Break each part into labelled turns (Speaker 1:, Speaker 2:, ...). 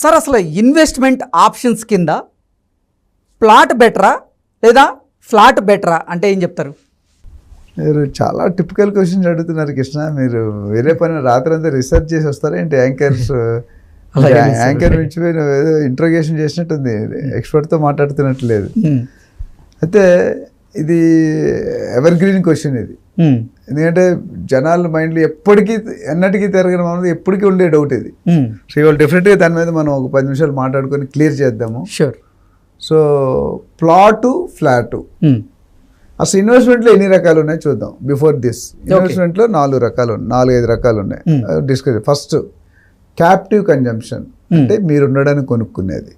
Speaker 1: Sir అసలు investment options కింద plot బెటరా లేదా ఫ్లాట్ బెటరా అంటే ఏం చెప్తారు?
Speaker 2: మీరు చాలా టిపికల్ క్వశ్చన్స్ అడుగుతున్నారు కృష్ణ. మీరు వేరే పని రాత్రి అంతా రీసెర్చ్ చేసి వస్తారా ఏంటి? యాంకర్ నుంచి మీరు ఏదో ఇంట్రోగేషన్ చేసినట్టుంది, ఎక్స్పర్ట్తో మాట్లాడుతున్నట్టు లేదు. అయితే ఇది ఎవర్ గ్రీన్ క్వశ్చన్ ఇది. ఎందుకంటే జనాల మైండ్లో ఎప్పటికీ ఎన్నటికీ తిరగడం అనేది ఎప్పటికీ ఉండే డౌట్ ఇది. సో ఇవాళ డెఫినెట్గా దాని మీద మనం ఒక 10 నిమిషాలు మాట్లాడుకొని క్లియర్ చేద్దాము.
Speaker 1: షూర్.
Speaker 2: సో ప్లాటు ఫ్లాటు అసలు ఇన్వెస్ట్మెంట్లో ఎన్ని రకాలు ఉన్నాయి చూద్దాం. బిఫోర్ దిస్ ఇన్వెస్ట్మెంట్లో 4 రకాలు 4-5 రకాలు ఉన్నాయి. డిస్కస్. ఫస్ట్ క్యాప్టివ్ కన్జంప్షన్, అంటే మీరు ఉండడానికి కొనుక్కునేది.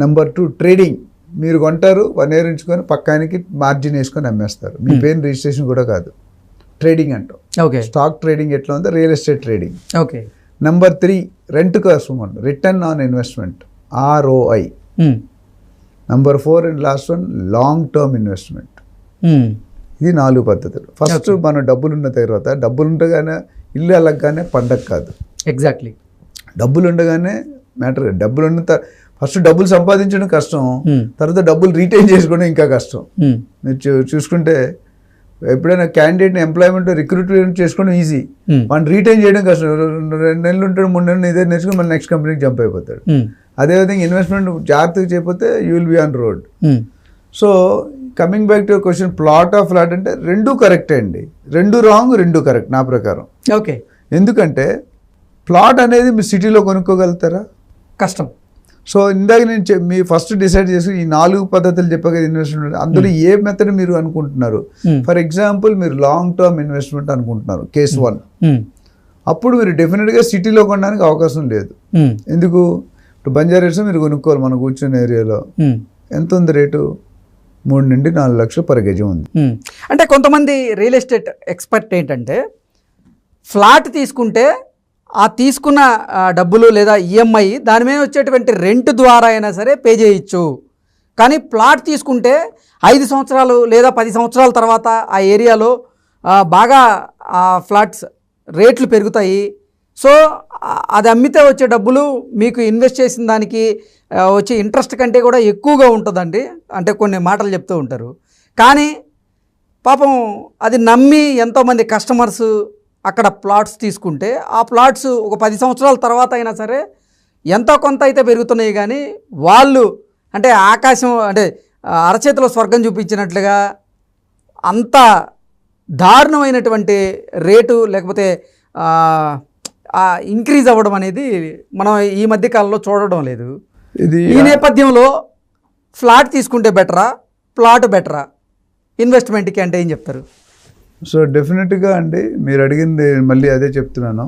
Speaker 2: నెంబర్ 2 ట్రేడింగ్, మీరు కొంటారు 1 year ఉంచుకొని పక్కానికి మార్జిన్ వేసుకొని అమ్మేస్తారు. మీ పేరు రిజిస్ట్రేషన్ కూడా కాదు, ట్రేడింగ్ అంటాం.
Speaker 1: ఓకే.
Speaker 2: స్టాక్ ట్రేడింగ్ ఎట్లా ఉందో real estate trading.
Speaker 1: Okay.
Speaker 2: Number 3 rent కోసం, return on investment, ROI. Number 4 and last one long term investment. ఇది 4 పద్ధతులు. ఫస్ట్ మనం డబ్బులు ఉన్న తర్వాత, డబ్బులు ఉండగానే ఇల్లు అలగ్గానే పండగ కాదు.
Speaker 1: ఎగ్జాక్ట్లీ.
Speaker 2: డబ్బులు ఉండగానే మ్యాటర్. డబ్బులు ఉన్న ఫస్ట్ డబ్బులు సంపాదించడం కష్టం, తర్వాత డబ్బులు రీటైన్ చేసుకోవడం ఇంకా కష్టం. మీరు చూసుకుంటే ఎప్పుడైనా క్యాండిడేట్ని ఎంప్లాయ్మెంట్ రిక్రూట్మెంట్ చేసుకోవడం ఈజీ, మనం రీటైన్ చేయడం కష్టం. 2 నెలలు ఉంటాడు, 3 నెలలు ఇదే నేర్చుకుని మన నెక్స్ట్ కంపెనీకి జంప్ అయిపోతాడు. అదేవిధంగా ఇన్వెస్ట్మెంట్ జాగ్రత్తగా చేయకపోతే you will be on road. So coming back to question, plot of flat అంటే 2 కరెక్టే అండి. 2 రాంగ్, 2 కరెక్ట్ నా ప్రకారం.
Speaker 1: ఓకే.
Speaker 2: ఎందుకంటే ప్లాట్ అనేది మీరు సిటీలో కొనుక్కోగలుగుతారా?
Speaker 1: కష్టం.
Speaker 2: సో ఇందాక నేను మీ ఫస్ట్ డిసైడ్ చేసి ఈ 4 పద్ధతులు చెప్పాక ఇన్వెస్ట్మెంట్, అందులో ఏ మెథడ్ మీరు అనుకుంటున్నారు? ఫర్ ఎగ్జాంపుల్ మీరు లాంగ్ టర్మ్ ఇన్వెస్ట్మెంట్ అనుకుంటున్నారు, కేస్ 1. అప్పుడు మీరు డెఫినెట్గా సిటీలో కొనడానికి అవకాశం లేదు. ఎందుకు? ఇప్పుడు బంజారా హిల్స్ మీరు కొనుక్కోవాలి, మనం కూర్చున్న ఏరియాలో ఎంత ఉంది రేటు? 3 నుండి 4 లక్షలు పర్ గజం ఉంది.
Speaker 1: అంటే కొంతమంది రియల్ ఎస్టేట్ ఎక్స్పర్ట్ ఏంటంటే, ఫ్లాట్ తీసుకుంటే ఆ తీసుకున్న డబ్బులు లేదా ఈఎంఐ దాని మీద వచ్చేటువంటి రెంట్ ద్వారా అయినా సరే పే చేయొచ్చు, కానీ ప్లాట్ తీసుకుంటే 5 సంవత్సరాలు లేదా 10 సంవత్సరాల తర్వాత ఆ ఏరియాలో బాగా ఆ ఫ్లాట్స్ రేట్లు పెరుగుతాయి. సో అది అమ్మితే వచ్చే డబ్బులు మీకు ఇన్వెస్ట్ చేసిన దానికి వచ్చే ఇంట్రెస్ట్ కంటే కూడా ఎక్కువగా ఉంటుందండి అంటే కొన్ని మాటలు చెప్తూ ఉంటారు. కానీ పాపం అది నమ్మి ఎంతోమంది కస్టమర్స్ అక్కడ ప్లాట్స్ తీసుకుంటే ఆ ప్లాట్స్ ఒక 10 సంవత్సరాల తర్వాత అయినా సరే ఎంతో కొంత అయితే పెరుగుతున్నాయి, కానీ వాళ్ళు అంటే ఆకాశం అంటే అరచేతిలో స్వర్గం చూపించినట్లుగా అంత దారుణమైనటువంటి రేటు లేకపోతే ఇంక్రీజ్ అవ్వడం అనేది మనం ఈ మధ్య కాలంలో చూడడం లేదు. ఈ నేపథ్యంలో ఫ్లాట్ తీసుకుంటే బెటరా, ప్లాట్ బెటరా ఇన్వెస్ట్మెంట్కి అంటే ఏం చెప్తారు?
Speaker 2: సో డెఫినెట్గా అండి, మీరు అడిగింది మళ్ళీ అదే చెప్తున్నాను.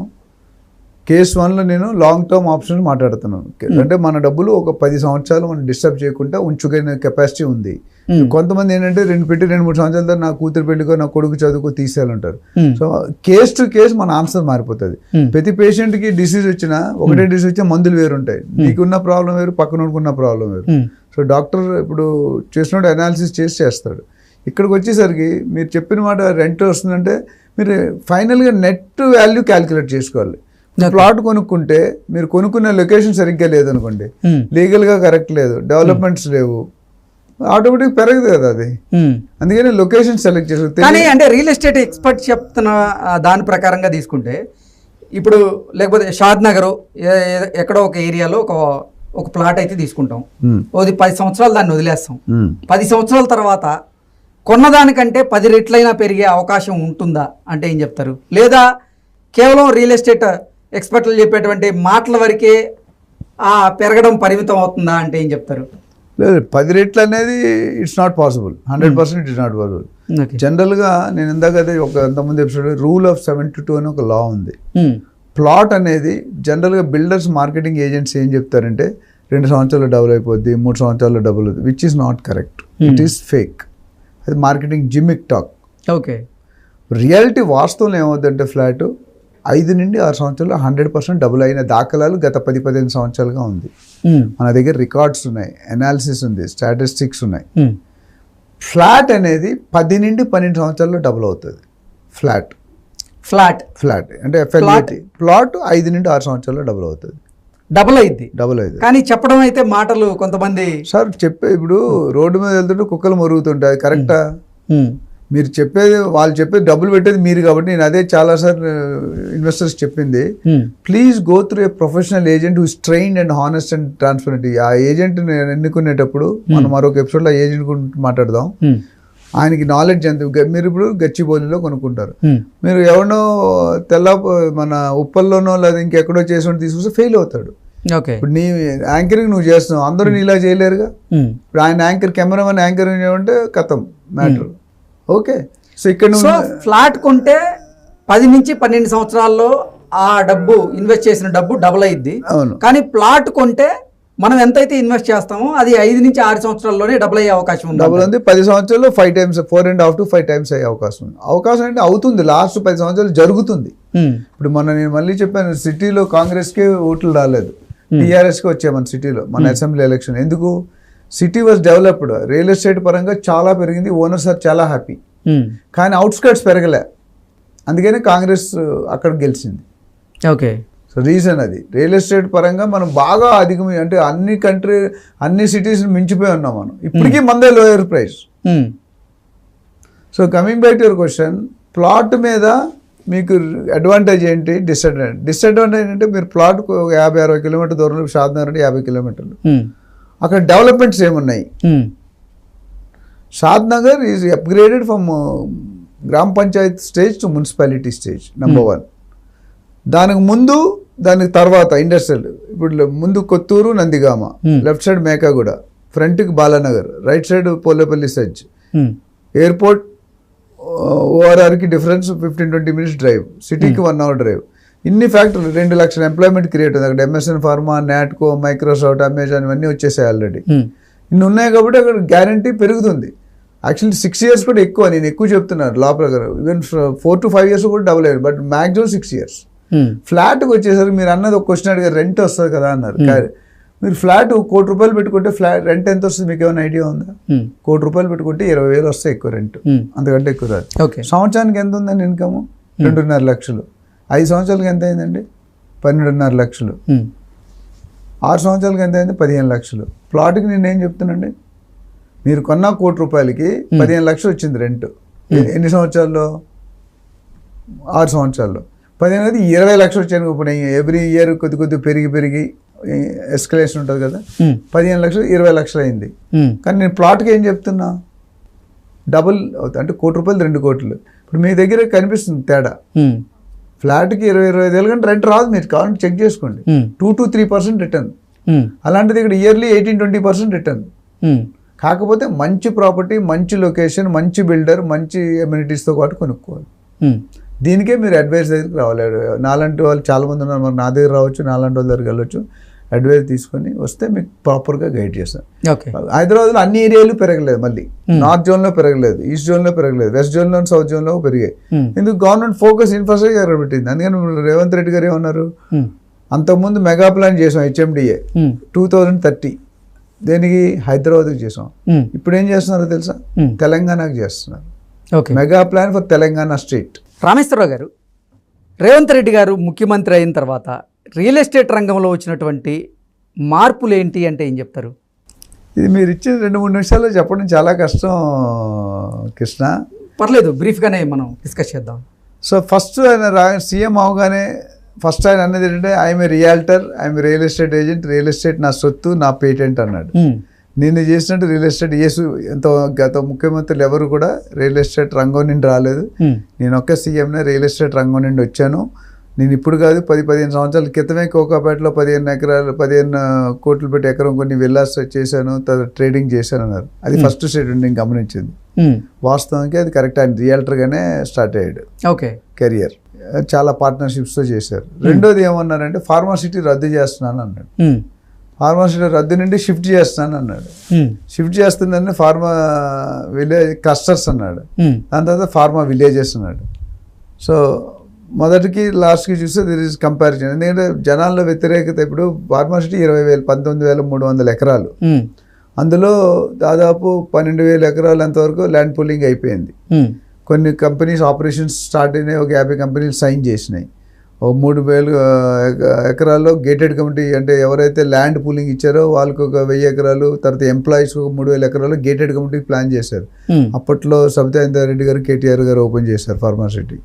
Speaker 2: కేస్ 1లో నేను లాంగ్ టర్మ్ ఆప్షన్ మాట్లాడుతున్నాను. అంటే మన డబ్బులు ఒక 10 సంవత్సరాలు మనం డిస్టర్బ్ చేయకుండా ఉంచుకునే కెపాసిటీ ఉంది. కొంతమంది ఏంటంటే 2-3 సంవత్సరాల తర్వాత నా కూతురు పెళ్లికో నా కొడుకు చదువుకో తీసేయాలంటారు. సో కేస్ టు కేస్ మన ఆన్సర్ మారిపోతుంది. ప్రతి పేషెంట్కి డిసీజ్ వచ్చినా ఒకటే డిసీజ్ వచ్చినా మందులు వేరు ఉంటాయి. నీకున్న ప్రాబ్లం వేరు, పక్కన ఉన్న ప్రాబ్లం వేరు. సో డాక్టర్ ఇప్పుడు చేసినప్పుడు అనాలిసిస్ చేస్తాడు. ఇక్కడికి వచ్చేసరికి మీరు చెప్పిన మాట రెంట్ వస్తుందంటే మీరు ఫైనల్గా నెట్ వాల్యూ క్యాలిక్యులేట్ చేసుకోవాలి. ప్లాట్ కొనుక్కుంటే మీరు కొనుక్కునే లొకేషన్ సరిగ్గా లేదనుకోండి, లీగల్గా కరెక్ట్ లేదు, డెవలప్మెంట్స్ లేవు, ఆటోమేటిక్ పెరగదు కదా అది. అందుకని లొకేషన్ సెలెక్ట్ చేసుకోవాలి.
Speaker 1: కానీ అంటే రియల్ ఎస్టేట్ ఎక్స్పర్ట్ చెప్తున్న దాని ప్రకారంగా తీసుకుంటే ఇప్పుడు లేకపోతే షాద్ నగర్ ఎక్కడో ఒక ఏరియాలో ఒక ప్లాట్ అయితే తీసుకుంటాం, అది 10 సంవత్సరాలు దాన్ని వదిలేస్తాం. 10 సంవత్సరాల తర్వాత కొన్నదానికంటే 10 రెట్లైనా పెరిగే అవకాశం ఉంటుందా అంటే ఏం చెప్తారు? లేదా కేవలం రియల్ ఎస్టేట్ ఎక్స్పర్ట్లు చెప్పేటువంటి మాటల వరకే పెరగడం పరిమితం అవుతుందా అంటే ఏం చెప్తారు?
Speaker 2: లేదు, 10 రెట్లు అనేది it's not possible. 100% it's not possible. జనరల్గా నేను ఇందాక అంతకుముందు ఎపిసోడ్ రూల్ ఆఫ్ 72 అని ఒక లా ఉంది. ప్లాట్ అనేది జనరల్గా బిల్డర్స్ మార్కెటింగ్ ఏజెంట్స్ ఏం చెప్తారంటే 2 సంవత్సరాలు డబుల్ అయిపోద్ది, 3 సంవత్సరాలు డబుల్ అవుతుంది, which is not correct. It is fake. అది marketing gimmick talk.
Speaker 1: Okay.
Speaker 2: Reality వాస్తవంలో ఏమవుతుందంటే ఫ్లాట్ 5 నుండి 6 సంవత్సరాలు 100% డబుల్ అయిన దాఖలాలు గత 10-15 సంవత్సరాలుగా ఉంది. మన దగ్గర రికార్డ్స్ ఉన్నాయి, అనాలిసిస్ ఉంది, స్టాటిస్టిక్స్ ఉన్నాయి. ఫ్లాట్ అనేది 10 నుండి 12 సంవత్సరాల్లో డబుల్ అవుతుంది. ఫ్లాట్ అంటే FLAT. ప్లాట్ 5 నుండి 6 సంవత్సరాల్లో డబుల్ అవుతుంది.
Speaker 1: డబుల్ అయింది. కానీ చెప్పడం అయితే మాటలు కొంతమంది
Speaker 2: సార్ ఇప్పుడు రోడ్డు మీద వెళ్తుంటే కుక్కలు మరుగుతుంటాయి, కరెక్టా? మీరు చెప్పేది, వాళ్ళు చెప్పేది డబ్బులు పెట్టేది మీరు కాబట్టి నేను అదే చాలాసార్లు ఇన్వెస్టర్స్ చెప్పింది, please go through a professional agent who is trained and honest and transparent. ఆ ఏజెంట్ ఎన్నుకునేటప్పుడు మనం మరొక ఎపిసోడ్లో ఆ ఏజెంట్ గురించి మాట్లాడదాం. ఆయనకి నాలెడ్జ్ ఎంత. మీరు ఇప్పుడు గచ్చిబౌలిలో కొనుక్కుంటారు, మీరు ఎవరినో మన ఉప్పల్లోనో లేదా ఇంకెక్కడో చేసి తీసుకొస్తే ఫెయిల్ అవుతాడు. ఇప్పుడు నీ యాంకరింగ్ నువ్వు చేస్తున్నావు, అందరూ నీలా చేయలేరుగా. ఇప్పుడు ఆయన యాంకర్, కెమెరామెన్ యాంకరింగ్ చేయమంటే కథం మ్యాటర్. ఓకే, సో ఇక్కడ
Speaker 1: ఫ్లాట్ కొంటే 10 నుంచి 12 సంవత్సరాల్లో ఆ డబ్బు ఇన్వెస్ట్ చేసిన డబ్బు డబుల్ అయ్యిద్ది. కానీ ప్లాట్ కొంటే మనం ఎంతైతే ఇన్వెస్ట్ చేస్తామో అది 5 నుంచి 6 సంవత్సరాల్లోనే డబుల్ అయ్యే అవకాశం ఉంది.
Speaker 2: డబుల్ ఉంది 10 సంవత్సరాల్లో 5 times, 4.5 to 5 times అయ్యే అవకాశం ఉంది. అవకాశం అంటే అవుతుంది, లాస్ట్ 10 సంవత్సరాలు జరుగుతుంది. ఇప్పుడు నేను మళ్ళీ చెప్పాను, సిటీలో కాంగ్రెస్కి ఓట్లు రాలేదు, టీఆర్ఎస్కి వచ్చాయి మన సిటీలో మన అసెంబ్లీ ఎలక్షన్. ఎందుకు? City was developed, real estate పరంగా చాలా పెరిగింది, ఓనర్స్ ఆర్ చాలా హ్యాపీ. కానీ అవుట్స్కర్ట్స్ పెరగలే, అందుకని కాంగ్రెస్ అక్కడ గెలిచింది.
Speaker 1: ఓకే,
Speaker 2: సో రీజన్ అది. రియల్ ఎస్టేట్ పరంగా మనం బాగా అధిగమి, అంటే అన్ని సిటీస్ మించిపోయి ఉన్నాం మనం. ఇప్పటికీ మందే lower price. So coming back to your question, plot మీద మీకు అడ్వాంటేజ్ ఏంటి, డిసడ్వాంటేజ్ అంటే మీరు ప్లాట్ 50-60 కిలోమీటర్ దూరంలో, షాద్నగర్ అంటే 50 కిలోమీటర్లు, అక్కడ డెవలప్మెంట్స్ ఏమున్నాయి? Shadnagar is upgraded from gram panchayat stage to municipality stage, number 1. దానికి ముందు, దానికి తర్వాత ఇండస్ట్రియల్. ఇప్పుడు ముందు కొత్తూరు, నందిగామ, లెఫ్ట్ సైడ్ మేకాగూడ, ఫ్రంట్కి Balanagar, right side Polepalli SEZ, airport, ఓఆర్ఆర్కి డిఫరెన్స్ 15-20 minutes డ్రైవ్, సిటీకి 1 hour డ్రైవ్. ఇన్ని ఫ్యాక్టరీలు, 2 లక్షల ఎంప్లాయ్మెంట్ క్రియేట్ ఉంది అక్కడ. MSN pharma, Natco, Microsoft, Amazon ఇవన్నీ వచ్చేసాయి ఆల్రెడీ. ఇన్ని ఉన్నాయి కాబట్టి అక్కడ గ్యారంటీ పెరుగుతుంది. యాక్చువల్లీ 6 years కూడా ఎక్కువ, నేను ఎక్కువ చెప్తున్నాను లోపల. ఈవెన్ 4 to 5 years కూడా డబుల్ అయ్యారు, బట్ మ్యాక్సిమం 6 years. ఫ్లాట్కి వచ్చేసరికి మీరు అన్నది ఒక క్వశ్చన్ అడిగారు, రెంట్ వస్తుంది కదా అన్నారు. మీరు ఫ్లాట్ ₹1,00,00,000 పెట్టుకుంటే ఫ్లాట్ రెంట్ ఎంత వస్తుంది మీకు ఏమైనా ఐడియా ఉందా? ₹1,00,00,000 పెట్టుకుంటే 20,000 వస్తాయి ఎక్కువ రెంట్, అంతకంటే ఎక్కువ రాదు. సంవత్సరానికి ఎంత ఉందండి ఇన్కమ్? 2.5 లక్షలు. 5 సంవత్సరాలకి ఎంత అయిందండి? 12.5 లక్షలు. 6 సంవత్సరాలకి ఎంత అయింది? 15 లక్షలు. ప్లాట్కి నేను ఏం చెప్తానండి, మీరు కొన్న ₹1,00,00,000కి 15 లక్షలు వచ్చింది రెంట్. ఎన్ని సంవత్సరాల్లో? 6 సంవత్సరాల్లో. 15 20 లక్షలు వచ్చాను. ఇప్పుడు ఎవ్రీ ఇయర్ కొద్ది పెరిగి ఎస్కలేషన్ ఉంటుంది కదా, 15 లక్షలు 20 లక్షలు అయింది. కానీ నేను ప్లాట్కి ఏం చెప్తున్నా, డబుల్ అవుతుంది. అంటే ₹1,00,00,000 2 కోట్లు. ఇప్పుడు మీ దగ్గర కనిపిస్తుంది తేడా. ఫ్లాట్కి 20-25 కంటే రెంట్ రాదు, మీరు కావాలంటే చెక్ చేసుకోండి. 2 to 3% రిటర్న్. అలాంటిది ఇక్కడ ఇయర్లీ 18-20% రిటర్న్. కాకపోతే మంచి ప్రాపర్టీ, మంచి లొకేషన్, మంచి బిల్డర్, మంచి ఎమ్యూనిటీస్తో పాటు కొనుక్కోవాలి. దీనికే మీరు అడ్వైస్ దగ్గరికి రావాలి. నాలాంటి వాళ్ళు చాలామంది ఉన్నారు, మరి నా దగ్గర రావచ్చు, నాలాంటి వాళ్ళ దగ్గరికి వెళ్ళొచ్చు. అడ్వైస్ తీసుకొని వస్తే మీకు ప్రాపర్గా గైడ్ చేస్తాను. హైదరాబాద్లో అన్ని ఏరియాలు పెరగలేదు, మళ్ళీ నార్త్ జోన్లో పెరగలేదు, ఈస్ట్ జోన్లో పెరగలేదు, వెస్ట్ జోన్లో, సౌత్ జోన్లో పెరిగాయి. ఎందుకు? గవర్నమెంట్ ఫోకస్ ఇన్ఫ్రాస్ట్రక్చర్ పెట్టింది. అందుకని రేవంత్ రెడ్డి గారు ఏమన్నారు, అంతకుముందు మెగా ప్లాన్ చేసాం HMDA 2030, దేనికి? హైదరాబాద్కి చేసాం. ఇప్పుడు ఏం చేస్తున్నారో తెలుసా? తెలంగాణకు చేస్తున్నారు. Mega plan for Telangana state.
Speaker 1: Rameshwar Rao గారు, రేవంత్ రెడ్డి గారు ముఖ్యమంత్రి అయిన తర్వాత రియల్ ఎస్టేట్ రంగంలో వచ్చినటువంటి మార్పులు ఏంటి అంటే ఏం చెప్తారు?
Speaker 2: ఇది మీరు ఇచ్చిన 2-3 నిమిషాల్లో చెప్పడం చాలా కష్టం కృష్ణ.
Speaker 1: పర్లేదు, బ్రీఫ్గానే మనం డిస్కస్ చేద్దాం.
Speaker 2: సో ఫస్ట్ ఆయన సీఎం అవగానే ఫస్ట్ ఆయన అన్నది ఏంటంటే, I'm a realtor, I'm real estate agent, real estate నా సొత్తు, నా పేటెంట్ అన్నాడు. నేను చేసినట్టు రియల్ ఎస్టేట్ గత ముఖ్యమంత్రులు ఎవరు కూడా రియల్ ఎస్టేట్ రంగం నుండి రాలేదు. నేను ఒక్క సీఎంనే రియల్ ఎస్టేట్ రంగం నుండి వచ్చాను. నేను ఇప్పుడు కాదు, 10-15 సంవత్సరాల క్రితమే కోకాపేటలో 15 కోట్లు పెట్టి ఎకరం కొన్ని విల్లాస్ చేశాను, ట్రేడింగ్ చేశాను అన్నారు. అది ఫస్ట్ స్టేట్మెంట్ నేను గమనించింది. వాస్తవానికి అది కరెక్ట్. ఆయన రియాల్టర్గానే స్టార్ట్ అయ్యాడు కెరియర్. చాలా పార్ట్నర్షిప్స్తో చేశారు. రెండోది ఏమన్నారంటే, ఫార్మాసిటీ రద్దు చేస్తున్నాను అన్నాడు. ఫార్మాసిటీ రద్దు నుండి షిఫ్ట్ చేస్తున్నాను అన్నాడు. షిఫ్ట్ చేస్తుందని ఫార్మా విలేజ్ క్లస్టర్స్ అన్నాడు. దాని తర్వాత ఫార్మా విలేజెస్ అన్నాడు. సో మొదటికి లాస్ట్కి చూస్తే దిర్ ఇస్ కంపారిజన్. ఎందుకంటే జనాల్లో వ్యతిరేకత. ఇప్పుడు ఫార్మాసిటీ 20,000, 19,300 ఎకరాలు, అందులో దాదాపు 12,000 ఎకరాలు అంతవరకు ల్యాండ్ పూలింగ్ అయిపోయింది. కొన్ని కంపెనీస్ ఆపరేషన్స్ స్టార్ట్ అయినాయి, ఒక 50 కంపెనీలు సైన్ చేసినాయి. ఓ 3,000 ఎకరాల్లో గేటెడ్ కమిటీ అంటే ఎవరైతే ల్యాండ్ పూలింగ్ ఇచ్చారో వాళ్ళకి ఒక 1,000 ఎకరాలు, తర్వాత ఎంప్లాయీస్ ఒక 3,000 ఎకరాలు గేటెడ్ కమిటీ ప్లాన్ చేశారు. అప్పట్లో సబితా రెడ్డి గారు, కేటీఆర్ గారు ఓపెన్ చేశారు pharma city.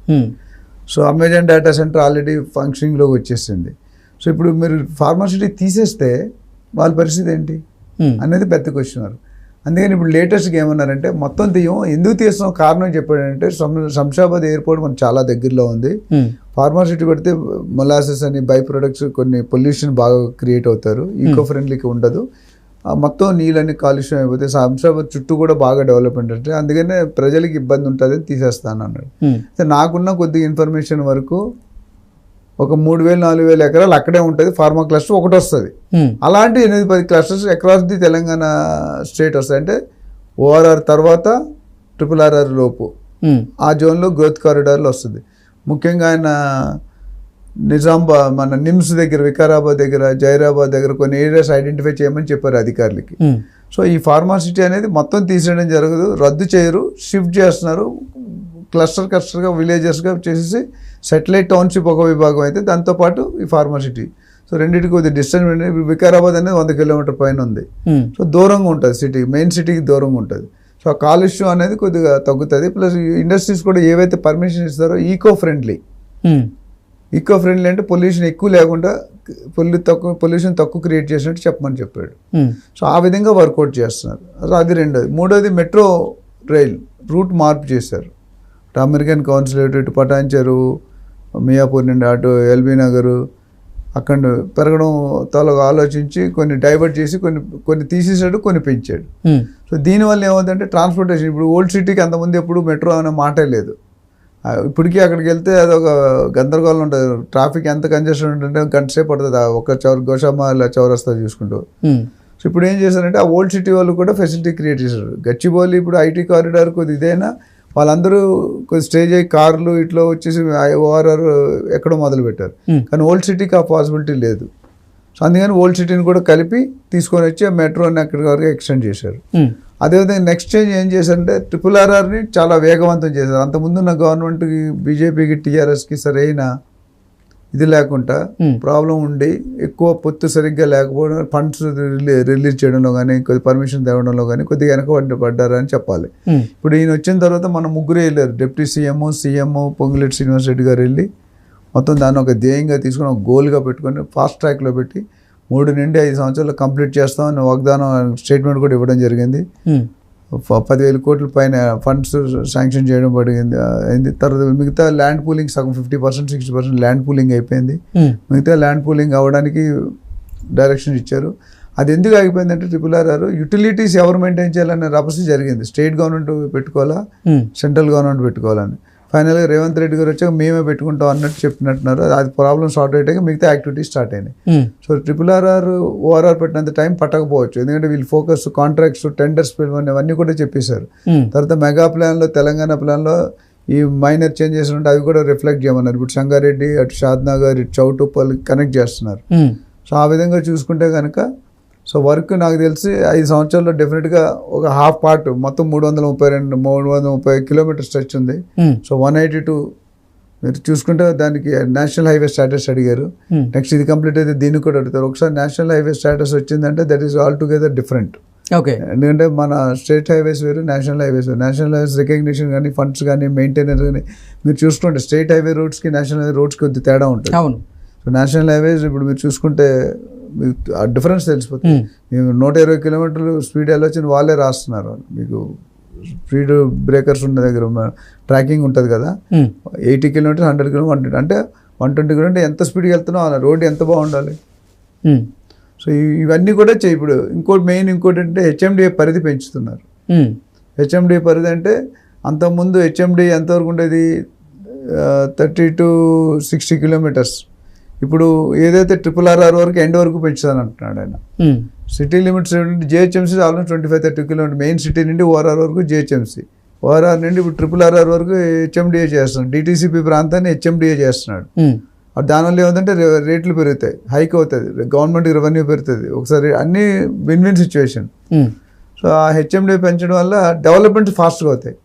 Speaker 2: So Amazon data centre already ఫంక్షనింగ్లోకి వచ్చేసింది. సో ఇప్పుడు మీరు ఫార్మాసిటీ తీసేస్తే వాళ్ళ పరిస్థితి ఏంటి అనేది పెద్ద క్వశ్చన్ మార్క్. అందుకని ఇప్పుడు లేటెస్ట్గా ఏమన్నారంటే మొత్తం తీయం, ఎందుకు తీస్తున్నాం కారణం చెప్పాడంటే శంషాబాద్ ఎయిర్పోర్ట్ మనకు చాలా దగ్గరలో ఉంది. ఫార్మాసిటీ పెడితే మొలాసెస్ అని బై ప్రొడక్ట్స్ కొన్ని పొల్యూషన్ బాగా క్రియేట్ అవుతారు, ఈకో ఫ్రెండ్లీగా ఉండదు, మొత్తం నీళ్ళని కాలుష్యం అయిపోతే శంషాబాద్ చుట్టూ కూడా బాగా డెవలప్మెంట్ అంటే అందుకనే ప్రజలకి ఇబ్బంది ఉంటుంది తీసేస్తాను అన్నాడు. అయితే నాకున్న కొద్దిగా ఇన్ఫర్మేషన్ వరకు ఒక 3,000-4,000 ఎకరాలు అక్కడే ఉంటుంది, ఫార్మా క్లస్టర్ ఒకటి వస్తుంది. అలాంటి 8-10 clusters across the Telangana state వస్తాయి. అంటే ఓఆర్ఆర్ తర్వాత RRR లోపు ఆ జోన్లో గ్రోత్ కారిడార్లో వస్తుంది. ముఖ్యంగా ఆయన మన నిమ్స్ దగ్గర, వికారాబాద్ దగ్గర, జైరాబాద్ దగ్గర కొన్ని ఏరియాస్ ఐడెంటిఫై చేయమని చెప్పారు అధికారులకి. సో ఈ ఫార్మాసిటీ అనేది మొత్తం తీసేయడం జరగదు, రద్దు చేయరు, షిఫ్ట్ చేస్తున్నారు. క్లస్టర్గా విలేజెస్గా చేసేసి సెటిలైట్ టౌన్షిప్ ఒక విభాగం అయితే దాంతోపాటు ఈ ఫార్మాసిటీ. సో రెండింటికి కొద్దిగా డిస్టెన్స్. వికారాబాద్ అనేది 100 కిలోమీటర్ పైన ఉంది. సో దూరంగా ఉంటుంది, సిటీ మెయిన్ సిటీకి దూరంగా ఉంటుంది. సో ఆ కాలుష్యం అనేది కొద్దిగా తగ్గుతుంది. ప్లస్ ఇండస్ట్రీస్ కూడా ఏవైతే పర్మిషన్ ఇస్తారో ఈకో ఫ్రెండ్లీ అంటే పొల్యూషన్ ఎక్కువ లేకుండా పొల్యూషన్ తక్కువ క్రియేట్ చేసినట్టు చెప్పమని చెప్పాడు. సో ఆ విధంగా వర్కౌట్ చేస్తున్నారు. సో అది రెండోది. మూడోది మెట్రో రైల్ రూట్ మార్పు చేశారు. అమెరికన్ కౌన్సిలేట్ ఇటు పటాన్చెరు, మియాపూర్ నుండి అటు ఎల్బీ నగర్ అక్కడ పెరగడం తాలూకు ఆలోచించి కొన్ని డైవర్ట్ చేసి కొన్ని తీసేసాడు, కొన్ని పెంచాడు. సో దీనివల్ల ఏమవుతుందంటే ట్రాన్స్పోర్టేషన్ ఇప్పుడు ఓల్డ్ సిటీకి అంతకుముందు ఎప్పుడు మెట్రో అనే మాటే లేదు. ఇప్పటికీ అక్కడికి వెళ్తే అదొక గందరగోళం ఉంటుంది, ట్రాఫిక్ ఎంత కంజెషన్ ఉంటుంటే గంట సేపు పడుతుంది ఒక గోషామాల చౌరస్తా చూసుకుంటూ. సో ఇప్పుడు ఏం చేశారంటే ఆ ఓల్డ్ సిటీ వాళ్ళు కూడా ఫెసిలిటీ క్రియేట్ చేశారు. గచ్చిబౌలి ఇప్పుడు ఐటీ కారిడార్ కొద్ది ఇదైనా వాళ్ళందరూ కొద్ది స్టేజ్ అయ్యి కార్లు ఇట్లా వచ్చేసి ఓఆర్ఆర్ ఎక్కడో మొదలు పెట్టారు. కానీ ఓల్డ్ సిటీకి ఆ పాసిబిలిటీ లేదు. సో అందుకని ఓల్డ్ సిటీని కూడా కలిపి తీసుకొని వచ్చి ఆ మెట్రోని అక్కడి వరకు ఎక్స్టెండ్ చేశారు. అదేవిధంగా నెక్స్ట్ స్టేజ్ ఏం చేశారంటే RRRని చాలా వేగవంతం చేశారు. అంతకుముందున్న గవర్నమెంట్కి, బీజేపీకి, టీఆర్ఎస్కి సరైన ఇది లేకుండా ప్రాబ్లం ఉండి ఎక్కువ పొత్తు సరిగ్గా లేకపోవడం, ఫండ్స్ రిలీజ్ చేయడంలో కానీ కొద్ది పర్మిషన్ తేవడంలో కానీ కొద్దిగా వెనకబడ్డారని చెప్పాలి. ఇప్పుడు ఈయన వచ్చిన తర్వాత మన ముగ్గురే వెళ్ళారు, డిప్యూటీ సీఎం పొంగులేటి శ్రీనివాస్ రెడ్డి గారు వెళ్ళి మొత్తం దాన్ని ఒక ధ్యేయంగా తీసుకుని ఒక గోల్గా పెట్టుకొని ఫాస్ట్ ట్రాక్లో పెట్టి 3 నుండి 5 సంవత్సరాలు కంప్లీట్ చేస్తామని వాగ్దానం స్టేట్మెంట్ కూడా ఇవ్వడం జరిగింది. 10,000 కోట్ల పైన ఫండ్స్ శాంక్షన్ చేయడం అయింది. తర్వాత మిగతా ల్యాండ్ పూలింగ్ సగం 50%, 60% ల్యాండ్ పూలింగ్ అయిపోయింది. మిగతా ల్యాండ్ పూలింగ్ అవ్వడానికి డైరెక్షన్ ఇచ్చారు. అది ఎందుకు ఆగిపోయిందంటే RRR యుటిలిటీస్ ఎవరు మెయింటైన్ చేయాలనే రభస జరిగింది. స్టేట్ గవర్నమెంట్ పెట్టుకోవాలా, సెంట్రల్ గవర్నమెంట్ పెట్టుకోవాలని. ఫైనల్గా రేవంత్ రెడ్డి గారు వచ్చాక మేమే పెట్టుకుంటాం అన్నట్టు చెప్పినట్టున్నారు. అది ప్రాబ్లం సార్ట్ అయ్యాక మిగతా యాక్టివిటీస్ స్టార్ట్ అయినాయి. సో RRR ఓఆర్ఆర్ పెట్టినంత టైం పట్టకపోవచ్చు, ఎందుకంటే వీళ్ళు ఫోకస్ కాంట్రాక్ట్స్, టెండర్స్ అవన్నీ కూడా చెప్పేశారు. తర్వాత మెగా ప్లాన్లో, తెలంగాణ ప్లాన్లో ఈ మైనర్ చేంజెస్ ఉంటే అవి కూడా రిఫ్లెక్ట్ చేయమన్నారు. ఇప్పుడు సంగారెడ్డి, అటు షాద్నగర్, ఇటు చౌటుప్పల్ కనెక్ట్ చేస్తున్నారు. సో ఆ విధంగా చూసుకుంటే కనుక సో వర్క్ నాకు తెలిసి 5 సంవత్సరాల్లో డెఫినెట్గా ఒక హాఫ్ పార్ట్ మొత్తం 330 కిలోమీటర్ స్ట్రెచ్ ఉంది. సో 182 మీరు చూసుకుంటే దానికి నేషనల్ హైవే స్టేటస్ అడిగారు. నెక్స్ట్ ఇది కంప్లీట్ అయితే దీన్ని కూడా అడుగుతారు. ఒకసారి నేషనల్ హైవే స్టేటస్ వచ్చిందంటే that is all together different.
Speaker 1: Okay,
Speaker 2: ఎందుకంటే మన స్టేట్ హైవేస్ వేరు, నేషనల్ హైవేస్ వేరు. నేషనల్ హైవేస్ రికగ్నిషన్ కానీ, ఫండ్స్ కానీ, మెయింటెనెన్స్ కానీ మీరు చూసుకుంటే స్టేట్ హైవే రోడ్స్కి, నేషనల్ హైవే రోడ్స్కి కొద్ది తేడా ఉంటుంది.
Speaker 1: అవును.
Speaker 2: సో నేషనల్ హైవేస్ ఇప్పుడు మీరు చూసుకుంటే మీకు ఆ డిఫరెన్స్ తెలిసిపోతుంది. మీరు 120 కిలోమీటర్లు స్పీడ్ వెళ్ళొచ్చిన వాళ్ళే రాస్తున్నారు. మీకు స్పీడ్ బ్రేకర్స్ ఉన్న దగ్గర ట్రాకింగ్ ఉంటుంది కదా, 80 కిలోమీటర్స్, 100 కిలోమీటర్ అంటే 120 కిలోమీటర్ ఎంత స్పీడ్కి వెళ్తున్నావు అలా రోడ్డు ఎంత బాగుండాలి. సో ఇవన్నీ కూడా ఇప్పుడు ఇంకోటి అంటే హెచ్ఎండిఏ పరిధి పెంచుతున్నారు. హెచ్ఎండిఏ పరిధి అంటే అంతకుముందు హెచ్ఎండిఏ ఎంతవరకు ఉండేది 30 to 60 కిలోమీటర్స్. ఇప్పుడు ఏదైతే RRR వరకు ఎండ్ వరకు పెంచుతాను అంటున్నాడు ఆయన. City limits GHMC almost 25-30 kilometre main city నుండి ఓఆర్ఆర్ వరకు జిహెచ్ఎంసీ, ఓఆర్ఆర్ నుండి ఇప్పుడు RRR వరకు హెచ్ఎండిఏ చేస్తున్నాడు. డిటీసీపీ ప్రాంతాన్ని హెచ్ఎండిఏ చేస్తున్నాడు. దానివల్ల ఏమంటే రేట్లు పెరుగుతాయి, హైక్ అవుతుంది, గవర్నమెంట్కి రెవెన్యూ పెరుగుతుంది. ఒకసారి అన్ని విన్ విన్ సిచ్యువేషన్. సో ఆ హెచ్ఎండిఏ పెంచడం వల్ల డెవలప్మెంట్ ఫాస్ట్గా అవుతాయి.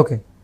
Speaker 1: ఓకే.